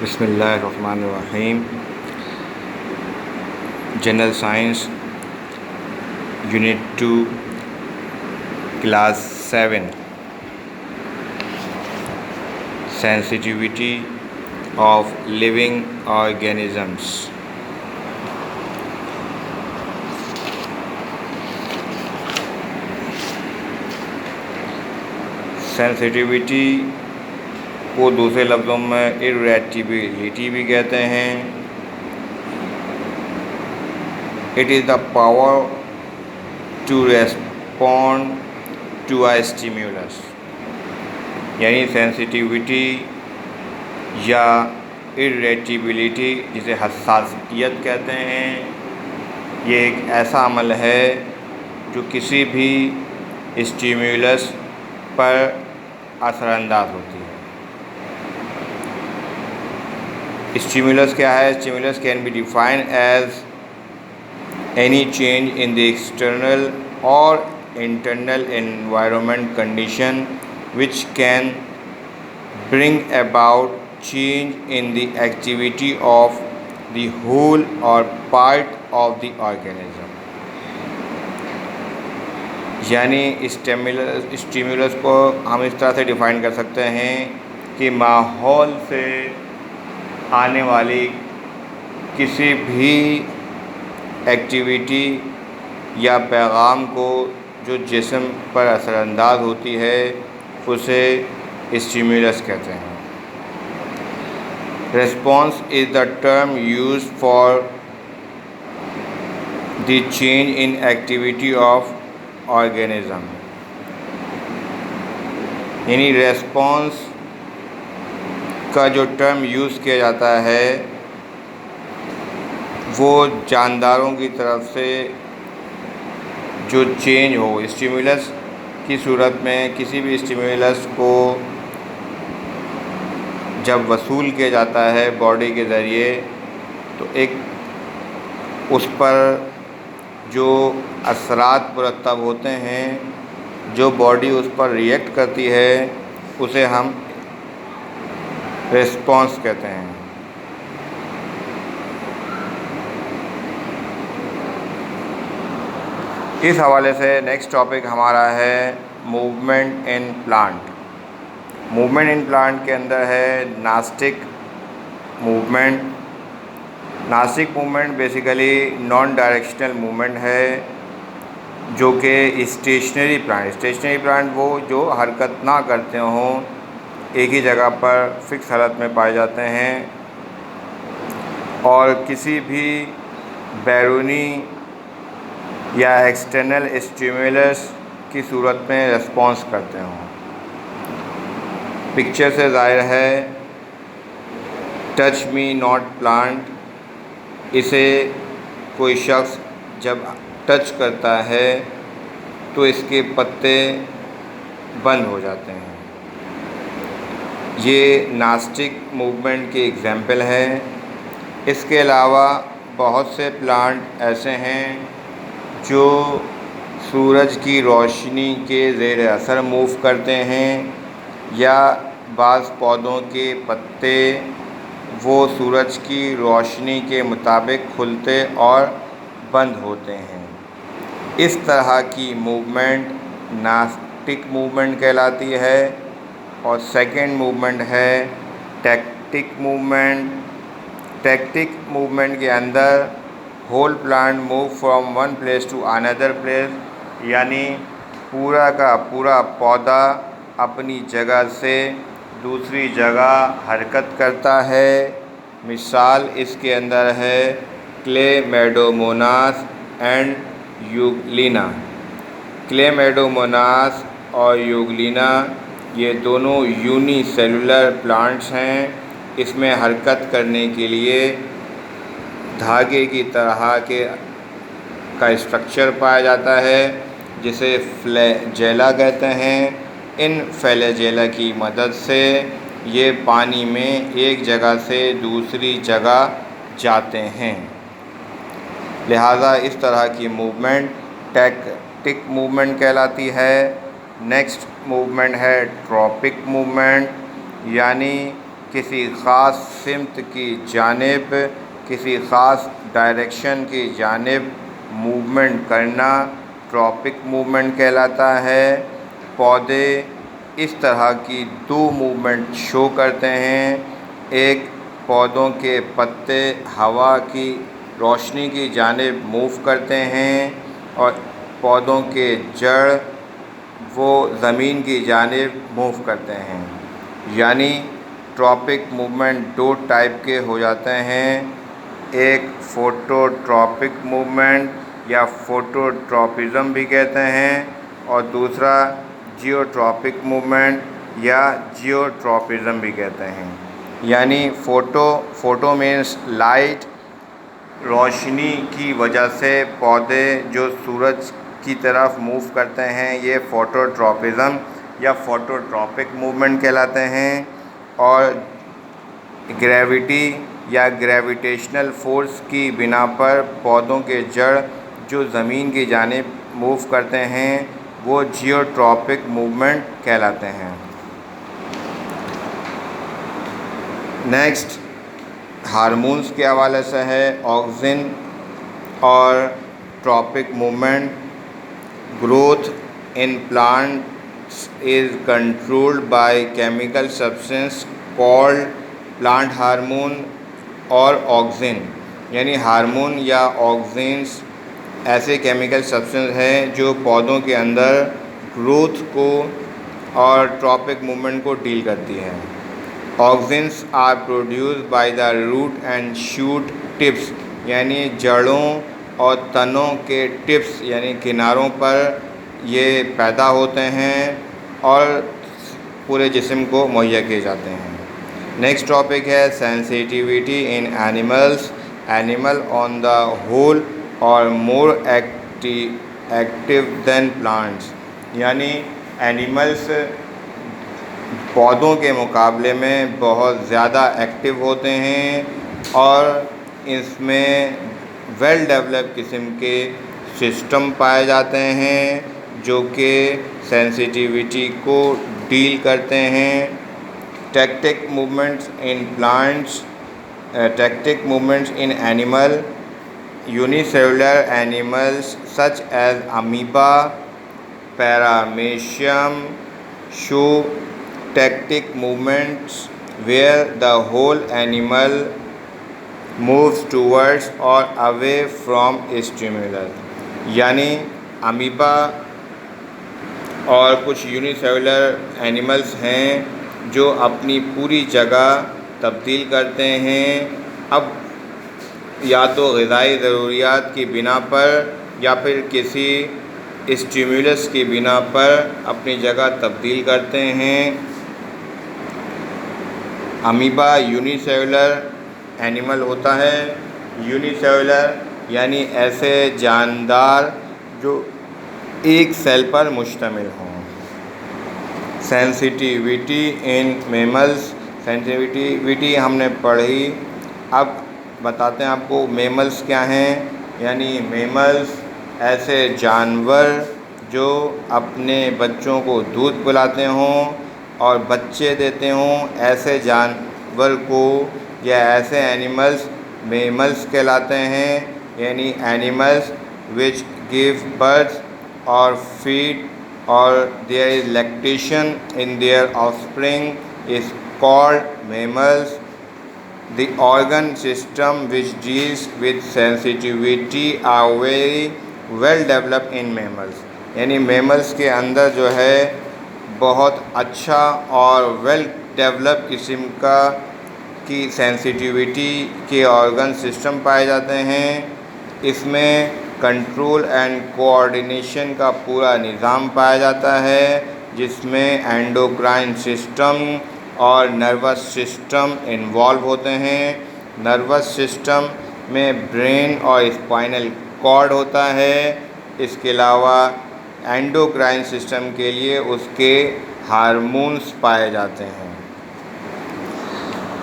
बिस्मिल्लाहिर्रहमानिर्रहीम। General science unit 2 class 7 sensitivity of living organisms. Sensitivity को दूसरे लफ्ज़ों में इरेटिबिलिटी भी कहते हैं। It is the power to respond to a stimulus, यानी सेंसिटिविटी या इरेटिबिलिटी जिसे हसासियत कहते हैं, ये एक ऐसा अमल है जो किसी भी स्टिम्युलस पर असरअंदाज होती है। स्टिम्युलस क्या है? Stimulus can be defined as any change in the external or internal environment condition which can bring about change in the activity of the whole or part of the organism। यानी stimulus को हम इस तरह से define कर सकते हैं कि माहौल से आने वाली किसी भी एक्टिविटी या पैगाम को जो जिस्म पर असरअंदाज होती है उसे स्टिम्युलस कहते हैं। Response is the term used for the change in activity of organism, यानी रेस्पॉन्स का जो टर्म यूज़ किया जाता है वो जानदारों की तरफ से जो चेंज हो स्टिम्युलस की सूरत में, किसी भी स्टिम्युलस को जब वसूल किया जाता है बॉडी के ज़रिए तो एक उस पर जो असरात मुरतब होते हैं, जो बॉडी उस पर रिएक्ट करती है, उसे हम रिस्पॉन्स कहते हैं। इस हवाले से नेक्स्ट टॉपिक हमारा है movement in plant. Movement in plant के अंदर है nastic movement. Nastic movement basically non directional movement है जो कि स्टेशनरी प्लांट वो जो हरकत ना करते हों, एक ही जगह पर फिक्स हालत में पाए जाते हैं और किसी भी बैरूनी या एक्सटर्नल स्टिम्युलस की सूरत में रिस्पॉन्स करते हों। पिक्चर से ज़ाहिर है टच मी नॉट प्लांट, इसे कोई शख्स जब टच करता है तो इसके पत्ते बंद हो जाते हैं। ये नास्टिक मूवमेंट की एग्जाम्पल है। इसके अलावा बहुत से प्लांट ऐसे हैं जो सूरज की रोशनी के ज़ेर असर मूव करते हैं, या बाज़ पौधों के पत्ते वो सूरज की रोशनी के मुताबिक खुलते और बंद होते हैं। इस तरह की मूवमेंट नास्टिक मूवमेंट कहलाती है। और सेकंड मूवमेंट है टैक्टिक मूवमेंट। टैक्टिक मूवमेंट के अंदर whole plant move from one place to another place, यानी पूरा का पूरा पौधा अपनी जगह से दूसरी जगह हरकत करता है। मिसाल इसके अंदर है क्लेमेडोमोनास एंड यूग्लिना। क्लेमेडोमोनास और यूग्लिना ये दोनों यूनिसेलुलर प्लांट्स हैं। इसमें हरकत करने के लिए धागे की तरह का स्ट्रक्चर पाया जाता है जिसे फ्लैजेला कहते हैं। इन फ्लैजेला की मदद से ये पानी में एक जगह से दूसरी जगह जाते हैं। लिहाजा इस तरह की मूवमेंट टैक्टिक मूवमेंट कहलाती है। नेक्स्ट मूवमेंट है ट्रॉपिक मूवमेंट, यानी किसी ख़ास सिमत की जानिब, किसी ख़ास डायरेक्शन की जानिब मूवमेंट करना ट्रॉपिक मूवमेंट कहलाता है। पौधे इस तरह की दो मूवमेंट शो करते हैं। एक, पौधों के पत्ते हवा की रोशनी की जानिब मूव करते हैं और पौधों के जड़ वो ज़मीन की जानिब मूव करते हैं। यानी ट्रॉपिक मूवमेंट दो टाइप के हो जाते हैं। एक फोटोट्रॉपिक मूवमेंट या फोटोट्रॉपिज़म भी कहते हैं और दूसरा जियोट्रॉपिक मूवमेंट या जियोट्रॉपिज़म भी कहते हैं। यानी फोटो मीन्स लाइट, रोशनी की वजह से पौधे जो सूरज की तरफ मूव करते हैं ये फोटोट्रॉपिज़म या फोटोट्रॉपिक मूवमेंट कहलाते हैं। और ग्रेविटी या ग्रेविटेशनल फोर्स की बिना पर पौधों के जड़ जो ज़मीन की जानिब मूव करते हैं वो जियोट्रॉपिक मूवमेंट कहलाते हैं। नेक्स्ट हार्मोन्स के हवाले से है ऑक्सिन और tropic movement. Growth in plants is controlled by chemical substance called plant hormone और ऑक्सिन। यानी हार्मोन या ऑक्सिन्स ऐसे केमिकल सब्सटेंस हैं जो पौधों के अंदर ग्रोथ को और ट्रॉपिक मूवमेंट को डील करती है। Auxins are produced by the root and shoot tips, यानी जड़ों और तनों के टिप्स यानी किनारों पर ये पैदा होते हैं और पूरे जिस्म को मुहैया किए जाते हैं। नेक्स्ट टॉपिक है sensitivity in animals. Animal on the whole are more active than plants, यानी एनिमल्स पौधों के मुकाबले में बहुत ज़्यादा एक्टिव होते हैं और इसमें वेल डेवलप किस्म के सिस्टम पाए जाते हैं जो कि सेंसिटिविटी को डील करते हैं। Tactic movements in plants, tactic movements in animal, unicellular animals such as amoeba, paramecium show tactic movements where the whole animal moves towards or away from stimulus। यानी अमीबा और कुछ यूनिसेलुलर एनिमल्स हैं जो अपनी पूरी जगह तब्दील करते हैं। अब या तो ग़िज़ाई ज़रूरियात की बिना पर या फिर किसी स्टिमुलस की बिना पर अपनी जगह तब्दील करते हैं। अमीबा यूनिसेलुलर एनिमल होता है। यूनिसेलुलर यानी ऐसे जानदार जो एक सेल पर मुश्तमिल हों। सेंसिटिविटी इन मेमल्स, सेंसिटिविटी हमने पढ़ी। अब बताते हैं आपको मेमल्स क्या हैं। यानी मेमल्स ऐसे जानवर जो अपने बच्चों को दूध पिलाते हों और बच्चे देते हों, ऐसे जानवर को या ऐसे एनिमल्स मेमल्स कहलाते हैं। यानी एनिमल्स विच गिव बर्थ और फीड और there is lactation in their offspring is called mammals. The organ system which deals with sensitivity are very well developed in mammals। यानी mammals के अंदर जो है बहुत अच्छा और वेल डेवलप किस्म की सेंसिटिविटी के ऑर्गन सिस्टम पाए जाते हैं। इसमें कंट्रोल एंड कोऑर्डिनेशन का पूरा निज़ाम पाया जाता है जिसमें एंडोक्राइन सिस्टम और नर्वस सिस्टम इन्वॉल्व होते हैं। नर्वस सिस्टम में ब्रेन और स्पाइनल कॉर्ड होता है। इसके अलावा एंडोक्राइन सिस्टम के लिए उसके हार्मोन्स पाए जाते हैं।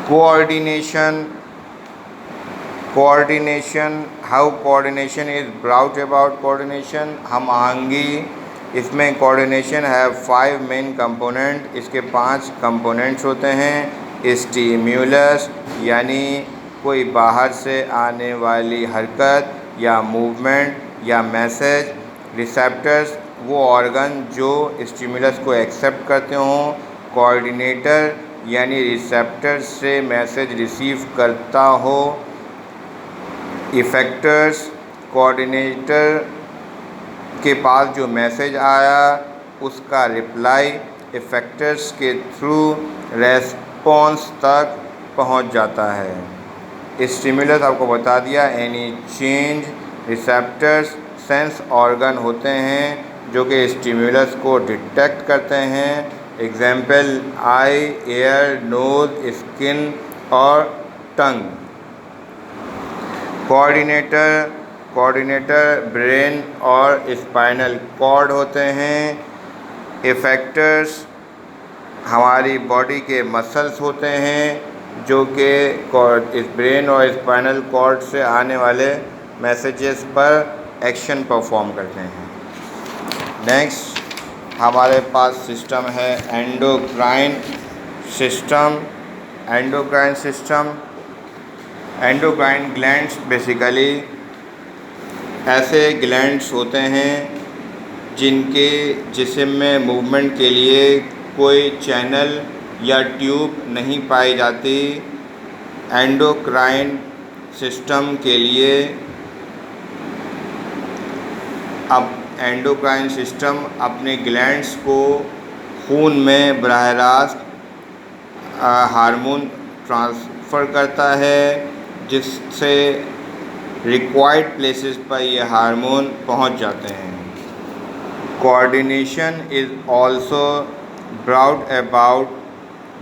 Coordination, how coordination is brought about coordination, हम आहंगी। इसमें कोऑर्डिनेशन है 5 मेन कंपोनेंट, इसके 5 कंपोनेंट्स होते हैं। स्टिम्युलस यानी कोई बाहर से आने वाली हरकत या मूवमेंट या मैसेज। रिसेप्टर्स वो ऑर्गन जो स्टिम्युलस को एक्सेप्ट करते हों। कोऑर्डिनेटर यानी रिसेप्टर से मैसेज रिसीव करता हो। इफेक्टर्स कोऑर्डिनेटर के पास जो मैसेज आया उसका रिप्लाई इफेक्टर्स के थ्रू रेस्पॉन्स तक पहुंच जाता है। स्टिमुलस आपको बता दिया। Any change receptors sense organ होते हैं जो कि स्टिमुलस को डिटेक्ट करते हैं। Example eye, ear, nose, skin और टंग। कोऑर्डिनेटर ब्रेन और स्पाइनल कॉर्ड होते हैं। इफेक्टर्स हमारी बॉडी के मसल्स होते हैं जो कि इस ब्रेन और स्पाइनल कॉर्ड से आने वाले मैसेजेस पर एक्शन परफॉर्म करते हैं। नेक्स्ट हमारे पास सिस्टम है endocrine system. Endocrine glands basically ऐसे ग्लैंड्स होते हैं जिनके जिस्म में मूवमेंट के लिए कोई चैनल या ट्यूब नहीं पाई जाती। एंडोक्राइन सिस्टम के लिए अब एंडोक्राइन सिस्टम अपने ग्लैंड्स को खून में बराह रास्त हार्मोन ट्रांसफ़र करता है जिससे रिक्वायर्ड प्लेसेस पर ये हार्मोन पहुंच जाते हैं। Coordination is also brought about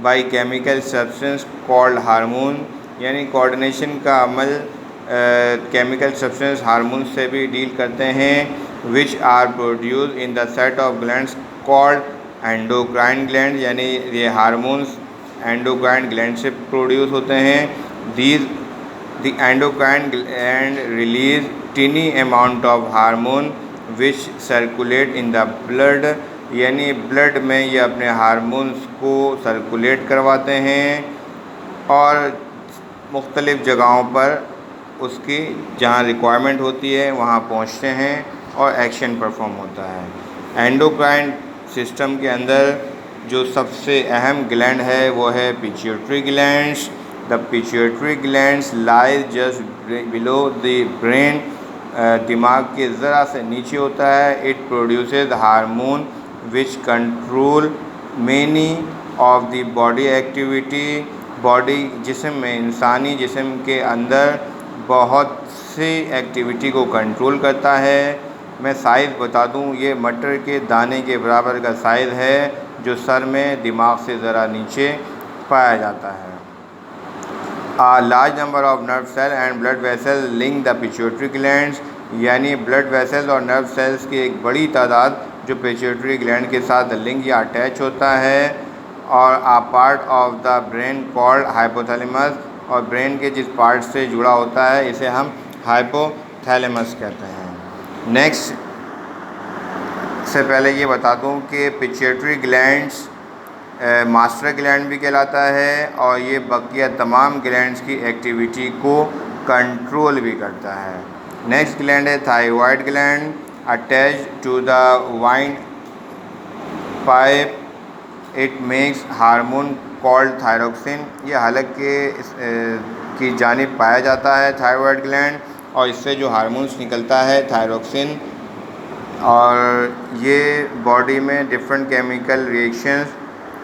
by chemical substance called hormone यानी कोऑर्डिनेशन का अमल केमिकल सब्सटेंस हार्मोन से भी डील करते हैं which are produce in the set of glands called endocrine gland यानी ये हार्मोन्स एंडोक्राइन ग्लैंड से प्रोड्यूस होते हैं। The endocrine gland release tiny amount of hormone which circulate in the blood यानी ब्लड में ये अपने हार्मोन्स को सर्कुलेट करवाते हैं और मुख्तलिफ़ जगहों पर उसकी जहाँ रिक्वायरमेंट होती है वहाँ पहुँचते हैं और एक्शन परफॉर्म होता है। एंडोक्राइन सिस्टम के अंदर जो सबसे अहम ग्लैंड है वो है pituitary glands. The pituitary glands lies just below the brain दिमाग के ज़रा से नीचे होता है। It produces hormone which control many of the body activity. Body जिस्म में इंसानी जिस्म के अंदर बहुत सी एक्टिविटी को कंट्रोल करता है। मैं साइज़ बता दूं, ये मटर के दाने के बराबर का साइज़ है जो सर में दिमाग से ज़रा नीचे पाया जाता है। A large number of nerve cells and blood vessels link the pituitary glands यानी ब्लड वेसल्स और नर्व सेल्स की एक बड़ी तादाद जो पिट्यूटरी ग्लैंड के साथ लिंक या अटैच होता है और a part of the brain called hypothalamus और ब्रेन के जिस पार्ट से जुड़ा होता है इसे हम हाइपोथैलेमस कहते हैं। नेक्स्ट से पहले ये बता दूं कि पिट्यूटरी ग्लैंड्स मास्टर ग्लैंड भी कहलाता है और ये बकिया तमाम ग्लैंड्स की एक्टिविटी को कंट्रोल भी करता है। नेक्स्ट ग्लैंड है thyroid gland attach to the windpipe. It makes hormone called thyroxine. ये हलक के की जानिब पाया जाता है थायरॉयड ग्लैंड और इससे जो हार्मोन्स निकलता है थायरोक्सिन और ये बॉडी में डिफरेंट केमिकल रिएक्शंस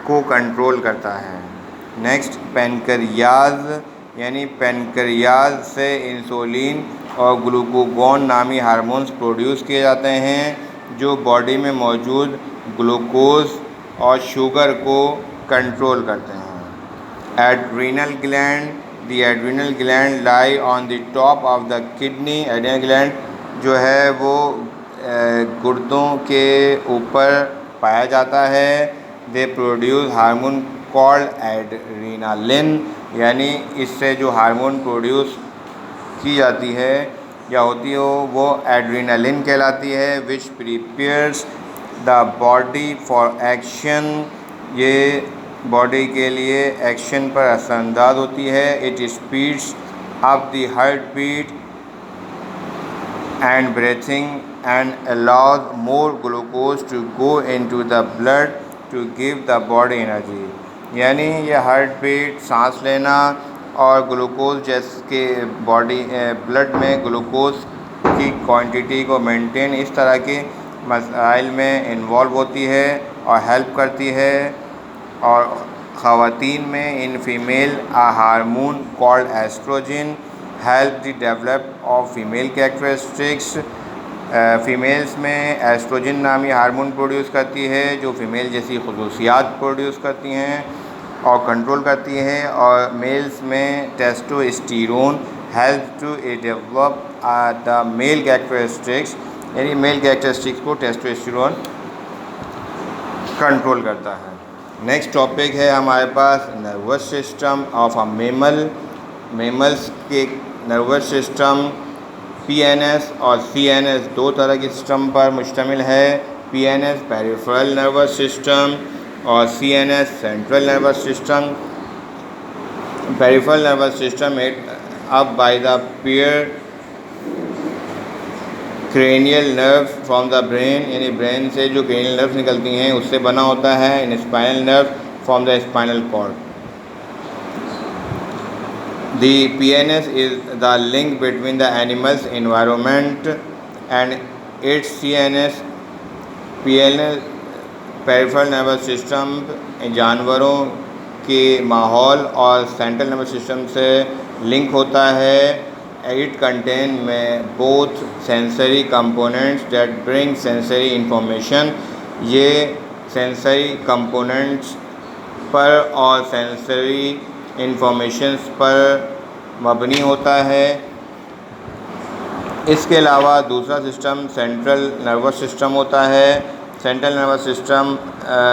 को कंट्रोल करता है। नेक्स्ट पैनक्रियाज यानी पैनक्रियाज से इंसुलिन और ग्लूकागोन नामी हार्मोन्स प्रोड्यूस किए जाते हैं जो बॉडी में मौजूद ग्लूकोज और शुगर को कंट्रोल करते हैं। Adrenal gland the adrenal gland lie on the top of the kidney. Adrenal gland जो है वो गुर्दों के ऊपर पाया जाता है। They produce hormone called adrenaline यानी इससे जो हार्मोन प्रोड्यूस की जाती है या होती हो वो एड्रीनालिन कहलाती है which prepares the body for action. ये बॉडी के लिए एक्शन पर असरअंदाज होती है। It speeds up the heart beat and breathing and allows more glucose to go into the blood to give the body energy। यानी ये हार्ट बीट, सांस लेना और ग्लूकोज जैसे बॉडी ब्लड में ग्लूकोज की क्वांटिटी को मेंटेन इस तरह के मसाइल में इन्वॉल्व होती है और हेल्प करती है। और ख़वातीन में in female hormone called estrogen help the develop of female characteristics. Females में एस्ट्रोजन नामी हार्मोन प्रोड्यूस करती है जो फ़ीमेल जैसी खसूसियात प्रोड्यूस करती हैं और कंट्रोल करती है। और मेल्स में testosterone help to develop the male characteristics, यानी मेल कैरेक्टरिस्टिक्स को टेस्टोस्टेरोन कंट्रोल करता है। नेक्स्ट टॉपिक है हमारे पास nervous system of a mammal. Mammals के नर्वस सिस्टम पीएनएस और सीएनएस दो तरह के सिस्टम पर मुश्तमिल है। पीएनएस पेरिफेरल नर्वस सिस्टम और CNS central nervous system. Peripheral nervous system made up by the pair cranial nerve from the brain, यानी ब्रेन से जो क्रेनियल नर्व निकलती हैं उससे बना होता है। In spinal nerve from the spinal cord. The PNS is the link between the animal's environment and its CNS। PNS peripheral nervous system जानवरों के माहौल और सेंट्रल नर्वस सिस्टम से लिंक होता है। इट कंटेन में both sensory components that bring sensory information. ये sensory components पर और सेंसरी इंफॉर्मेशंस पर मबनी होता है। इसके अलावा दूसरा सिस्टम सेंट्रल नर्वस सिस्टम होता है। Central nervous system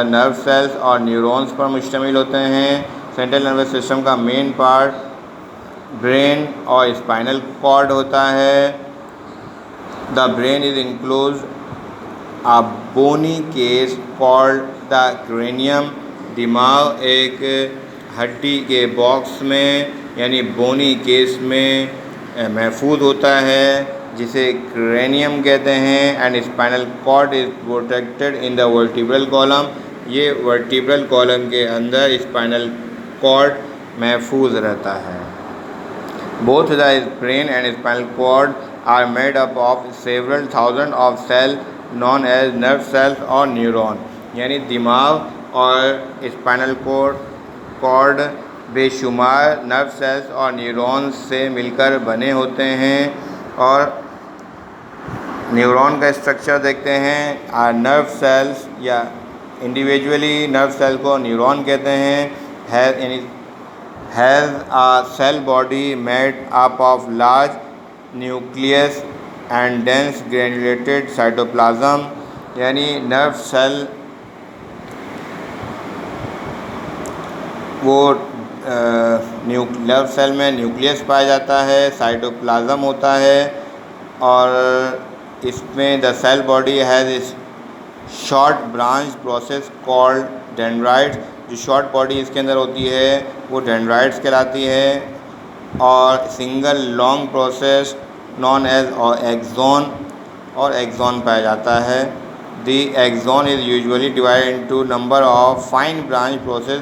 nerve cells और न्यूरॉन्स पर मुश्तमिल होते हैं। सेंट्रल नर्वस सिस्टम का मेन पार्ट ब्रेन और स्पाइनल कॉर्ड होता है। The brain is enclose a bony case called the cranium. दिमाग एक हड्डी के बॉक्स में यानी बोनी केस में महफूज होता है जिसे क्रेनियम कहते हैं। And spinal cord is protected in the vertebral column. ये वर्टिब्रल कॉलम के अंदर स्पाइनल कॉर्ड महफूज रहता है। Both the brain and spinal cord are made up of several thousand of cell known as nerve cells और neuron. यानी दिमाग और स्पाइनल कॉर्ड बेशुमार नर्व सेल्स और न्यूरॉन्स से मिलकर बने होते हैं। और न्यूरॉन का स्ट्रक्चर देखते हैं। नर्व सेल्स या इंडिविजुअली नर्व सेल को न्यूरॉन कहते हैं। Has a cell body made up of large nucleus and dense granulated cytoplasm. यानी नर्व सेल वो नर्व सेल में न्यूक्लियस पाया जाता है, साइटोप्लाज्म होता है और इसमें the cell body has short branch process called dendrites. जो शॉर्ट बॉडी इसके अंदर होती है वो डेंड्राइट्स कहलाती है। और single long process known as axon और एक्सॉन पाया जाता है। The axon is usually divided into number of fine branch process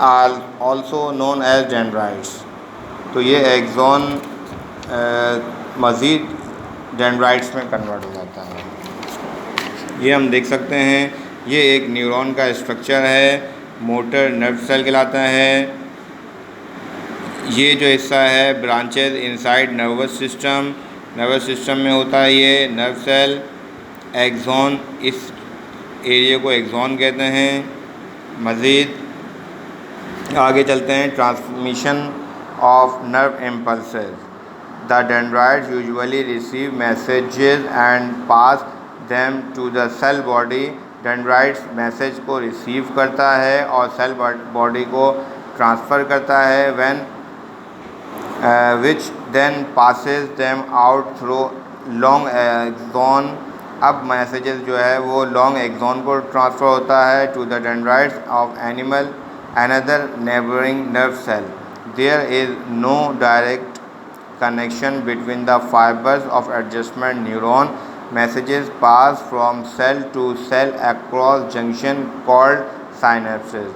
are also known as dendrites. तो ये एक्सॉन मज़ीद डेंड्राइट्स में कन्वर्ट हो जाता है। ये हम देख सकते हैं, ये एक न्यूरॉन का स्ट्रक्चर है, मोटर नर्व सेल कहलाता है। ये जो हिस्सा है ब्रांचेज इनसाइड नर्वस सिस्टम में होता है। ये नर्व सेल एक्सॉन, इस एरिया को एक्सॉन कहते हैं। मज़ीद आगे चलते हैं। Transmission of nerve impulses. The dendrites usually receive messages and pass them to the cell body. Dendrites message को रिसीव करता है और सेल बॉडी को ट्रांसफ़र करता है। When which then passes them out through long axon अब messages जो है वो लॉन्ग एक्सॉन को ट्रांसफ़र होता है to the dendrites of animal another neighbouring nerve cell. There is no direct connection between the fibers of adjustment neuron. Messages pass from cell to cell across junction called synapses.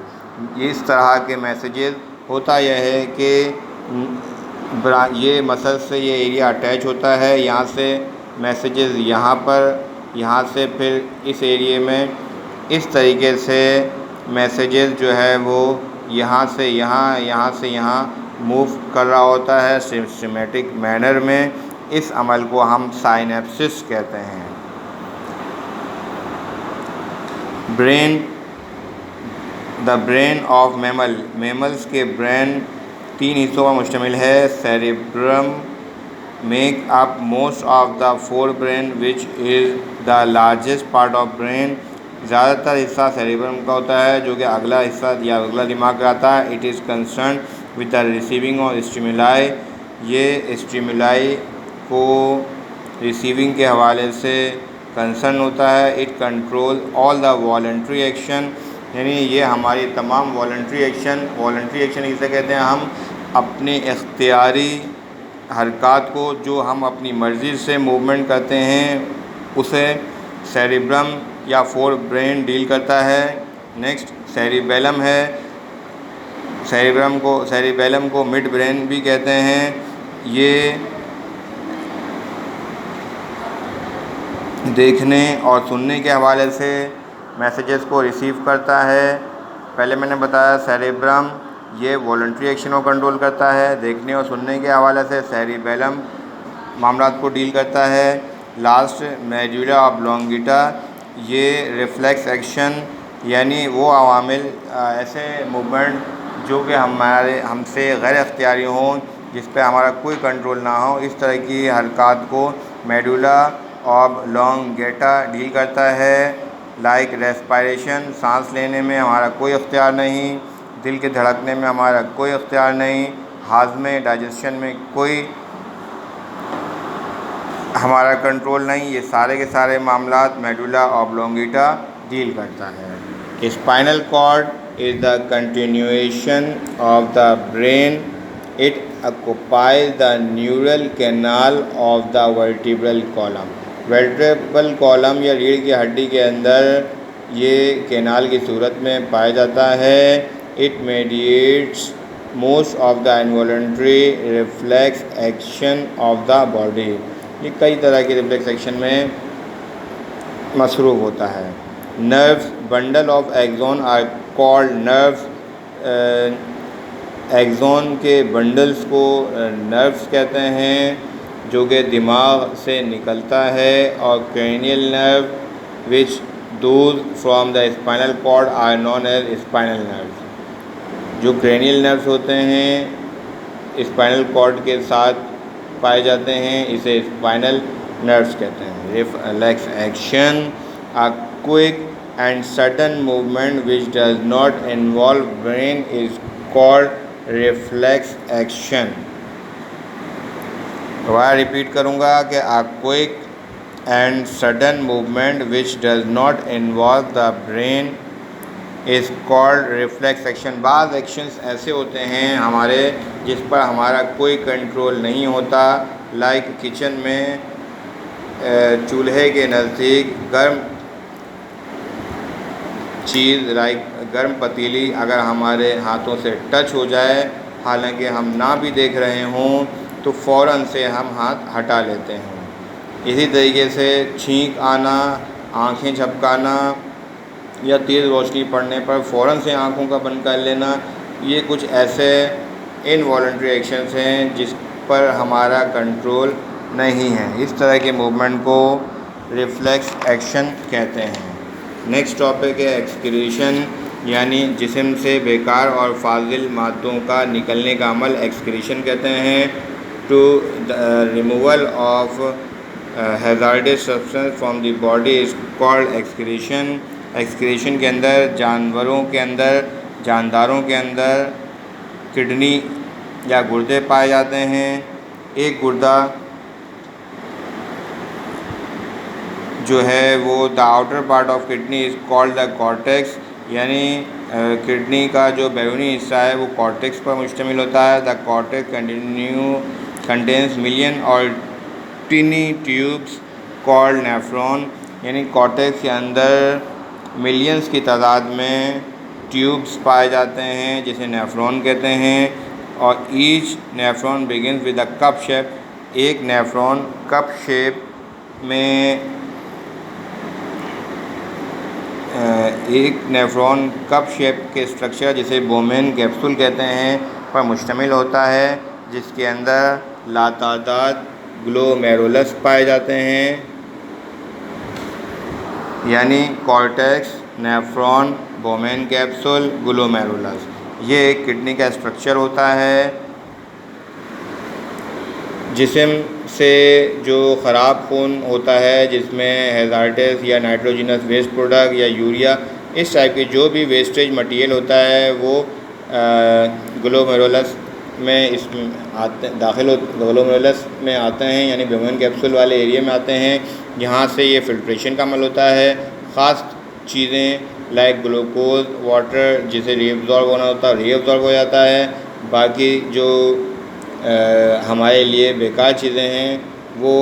इस तरह के messages होता यह है कि ये muscle से ये एरिया अटैच होता है, यहाँ से मैसेजेस यहाँ पर, यहाँ से फिर इस एरिया में, इस तरीके से मैसेजेस जो है वो यहाँ से यहाँ, यहाँ से यहाँ मूव कर रहा होता है सिस्टमेटिक मैनर में। इस अमल को हम साइनेप्सिस कहते हैं। Brain, the brain of mammals के ब्रेन 3 हिस्सों पर मुश्तमिल है। Cerebrum make up most of the fore brain which is the largest part of brain. ज़्यादातर हिस्सा सेरेब्रम का होता है जो कि अगला हिस्सा या अगला दिमाग का आता है। It is concern with the receiving of stimuli. ये स्टिमुलाई को रिसीविंग के हवाले से कंसर्न होता है। It control all the voluntary action, यानी ये हमारी तमाम वॉलंटरी एक्शन इसे कहते हैं हम अपने इख्तियारी हरकत को जो हम अपनी मर्ज़ी से मूवमेंट करते हैं उसे सेरेब्रम या फोर ब्रेन डील करता है। नेक्स्ट सेरिबेलम है। सेरिबेलम को मिड ब्रेन भी कहते हैं। ये देखने और सुनने के हवाले से मैसेजेस को रिसीव करता है। पहले मैंने बताया सेरेब्रम ये वॉलंटरी एक्शन को कंट्रोल करता है। देखने और सुनने के हवाले से सेरिबेलम मामलात को डील करता है। लास्ट मेडुला ऑब्लोंगेटा ये रिफ्लेक्स एक्शन, यानी वो अवामिल ऐसे मूवमेंट जो कि हमसे गैर अख्तियारी हों, जिस पे हमारा कोई कंट्रोल ना हो, इस तरह की हरकत को मेडुला ऑब्लोंगेटा डील करता है। लाइक रेस्पिरेशन, सांस लेने में हमारा कोई अख्तियार नहीं, दिल के धड़कने में हमारा कोई अख्तियार नहीं, हाजमे डाइजेशन में कोई हमारा कंट्रोल नहीं। ये सारे के सारे मामलात मेडुला ऑब्लोंगेटा डील करता है। Spinal cord is the continuation of the brain. It occupies the neural canal of the vertebral column। Vertebral column या रीढ़ की हड्डी के अंदर ये कैनाल की सूरत में पाया जाता है। It mediates most of the involuntary reflex action of the body. ये कई तरह के रिफ्लेक्स एक्शन में मसरूफ़ होता है। Nerves, bundle of axon are called nerves. Axon के बंडल्स को नर्व्स कहते हैं जो कि दिमाग से निकलता है। और cranial nerve which those from the spinal cord are known as spinal nerves. जो क्रेनियल नर्व्स होते हैं स्पाइनल कॉर्ड के साथ पाए जाते हैं, इसे स्पाइनल नर्व्स कहते हैं। Reflex action, a quick and sudden movement which does not involve brain is called reflex action. दोबारा रिपीट करूँगा कि a quick and sudden movement which does not involve the brain is called reflex action. बाज़ actions ऐसे होते हैं हमारे जिस पर हमारा कोई कंट्रोल नहीं होता। लाइक किचन में चूल्हे के नज़दीक गर्म चीज़, लाइक गर्म पतीली अगर हमारे हाथों से टच हो जाए, हालांकि हम ना भी देख रहे हों, तो फ़ौरन से हम हाथ हटा लेते हैं। इसी तरीके से छींक आना, आँखें झपकाना या तेज़ रोशनी पड़ने पर फ़ौरन से आँखों का बंद कर लेना, ये कुछ ऐसे इनवॉलंटरी एक्शंस हैं जिस पर हमारा कंट्रोल नहीं है। इस तरह के मूवमेंट को रिफ्लेक्स एक्शन कहते हैं। नेक्स्ट टॉपिक है एक्सक्रीशन, यानी जिस्म से बेकार और फाजिल मादों का निकलने का अमल एक्सक्रीशन कहते हैं। To removal of hazardous substance from the body is called excretion. Excretion के अंदर जानदारों के अंदर किडनी या गुर्दे पाए जाते हैं। एक गुर्दा जो है वो the outer part of kidney is called the cortex, यानी किडनी का जो बैरूनी हिस्सा है वो कॉर्टेक्स पर मुश्तमिल होता है। द कॉर्टेक्स कंटेन्स मिलियन और टिनी ट्यूब्स कॉल्ड नेफ्रॉन, यानी कॉर्टेक्स के अंदर मिलियंस की तादाद में ट्यूब्स पाए जाते हैं जिसे नेफ्रॉन कहते हैं। और each nephron begins with a cup shape, एक नेफ्रॉन कप शेप में कप शेप के स्ट्रक्चर जिसे बोमेन कैप्सूल कहते हैं पर मुश्तमिल होता है, जिसके अंदर लातादाद ग्लोमेरुलस पाए जाते हैं, यानी cortex, nephron, Bowman capsule, glomerulus. ये एक किडनी का स्ट्रक्चर होता है। जिस्म से जो ख़राब खून होता है, जिसमें हैज़ार्डस या नाइट्रोजनस वेस्ट प्रोडक्ट या यूरिया, इस टाइप के जो भी वेस्टेज मटेरियल होता है वो ग्लोमेरुलस में ग्लोमेरुलस में आते हैं, यानी बोमेन कैप्सूल वाले एरिया में आते हैं। यहाँ से ये फ़िल्ट्रेशन का अमल होता है। ख़ास चीज़ें लाइक ग्लूकोज, वाटर जिसे रीअब्ज़ॉर्ब होना होता है रीअब्ज़ॉर्ब हो जाता है। बाकी जो हमारे लिए बेकार चीज़ें हैं वो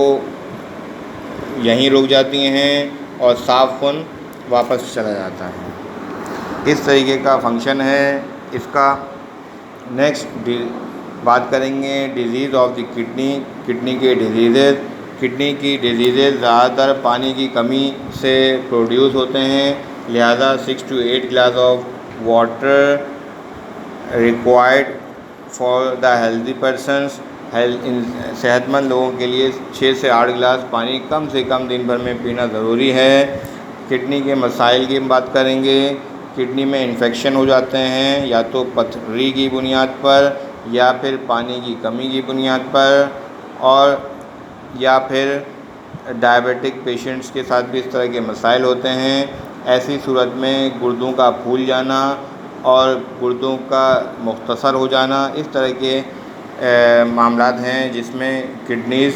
यहीं रुक जाती हैं और साफ़ खून वापस चला जाता है। इस तरीके का फंक्शन है इसका। नेक्स्ट बात करेंगे disease of the kidney, kidney के डिजीज़। किडनी की डिजीज़ ज़्यादातर पानी की कमी से प्रोड्यूस होते हैं, लिहाजा 6 to 8 glass of water required for the healthy persons. सेहतमंद लोगों के लिए 6 से 8 गिलास पानी कम से कम दिन भर में पीना ज़रूरी है। किडनी के मसाइल की बात करेंगे। किडनी में इन्फेक्शन हो जाते हैं या तो पथरी की बुनियाद पर या फिर पानी की कमी की बुनियाद पर, और या फिर डायबिटिक पेशेंट्स के साथ भी इस तरह के मसाइल होते हैं। ऐसी सूरत में गुर्दों का फूल जाना और गुर्दों का मुख्तसर हो जाना, इस तरह के मामलात हैं जिसमें किडनीज़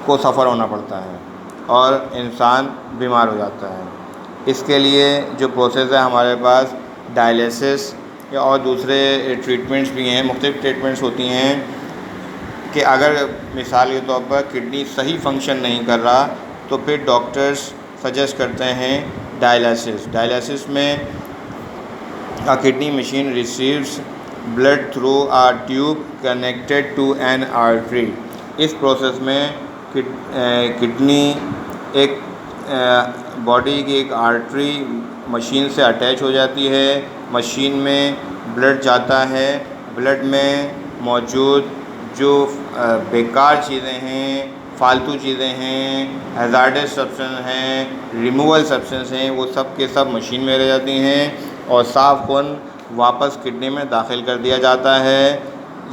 को सफ़र होना पड़ता है और इंसान बीमार हो जाता है। इसके लिए जो प्रोसेस है हमारे पास डायलिसिस या और दूसरे ट्रीटमेंट्स भी हैं, मुख्तलिफ़ ट्रीटमेंट्स होती हैं कि अगर मिसाल के तौर पर किडनी सही फंक्शन नहीं कर रहा तो फिर डॉक्टर्स सजेस्ट करते हैं डायलिसिस। डायलिसिस में a kidney machine receives blood through a tube connected to an artery। इस प्रोसेस में किडनी एक बॉडी की एक आर्टरी मशीन से अटैच हो जाती है। मशीन में ब्लड जाता है। ब्लड में मौजूद जो बेकार चीज़ें हैं, फालतू चीज़ें हैं, हैज़ार्डस सब्सटेंस हैं, रिमूवल सब्सटेंस हैं, वो सब के सब मशीन में रह जाती हैं और साफ़ खून वापस किडनी में दाखिल कर दिया जाता है।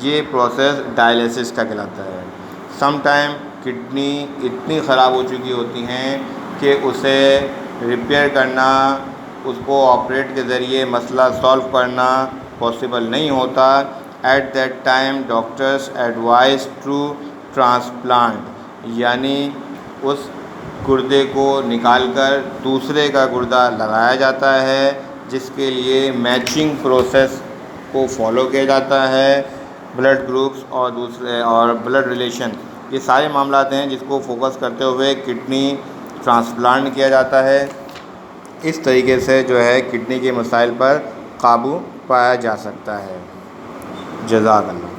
ये प्रोसेस डायलिसिस का कहलाता है। सम टाइम किडनी इतनी ख़राब हो चुकी होती हैं कि उसे रिपेयर करना, उसको ऑपरेट के ज़रिए मसला सॉल्व करना पॉसिबल नहीं होता। At that time doctors advise to transplant, यानी उस गुर्दे को निकालकर दूसरे का गुर्दा लगाया जाता है, जिसके लिए मैचिंग प्रोसेस को फॉलो किया जाता है। ब्लड ग्रुप्स और ब्लड रिलेशन, ये सारे मामलात हैं जिसको फोकस करते हुए किडनी ट्रांसप्लांट किया जाता है। इस तरीके से जो है किडनी के मसाइल पर काबू पाया जा सकता है। जज़ाकल्लाह।